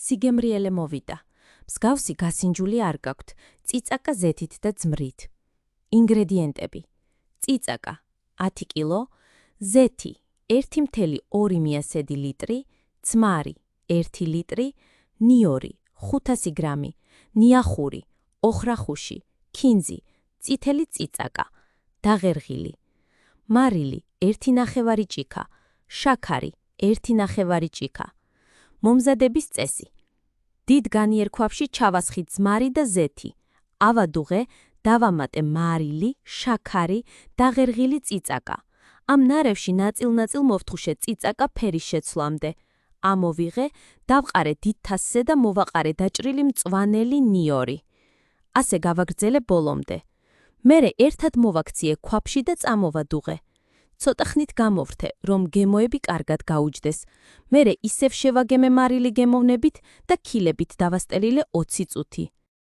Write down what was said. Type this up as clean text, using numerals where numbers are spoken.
სიგემრიელე მოვიდა. მსგავსი გასინჯული არ გაქვთ, წიწაკა ზეთით და ძმრით. ინგრედიენტები: წიწაკა 10 კილო, ზეთი 1,2 ლიტრი, ძმარი 1 ლიტრი, ნიორი 500 გრამი, ნიახური, ოხრახუში, ქინძი, წითელი წიწაკა, დაღერღილი, მარილი 1,5 ჭიქა, შაქარი 1,5 ჭიქა. მომზადების წესი: დიდ განიერ ქვაბში ჩავასხი ძმარი და ზეთი, ავადუღე, დავამატე მარილი, შაქარი, დაღერღილი წიწაკა. ამ ნარევში ნაწილ-ნაწილ მოვთხუშე წიწაკა ფერის შეცვლამდე. ამოვიღე, დავყარე დიდ თასზე და მოვაყარე დაჭრილი მწვანელი ნიორი. ასე გავაგრძელე ბოლომდე. მერე ერთად მოვაქციე ქვაბში და წამოვადუღე. ცოტა ხნით გამოვრთე, რომ გემოები კარგად გაუჯდეს. მერე ისევ შევაგემე მარილი გემოვნებით და ქილებით დავასტელილე 20 წუთი.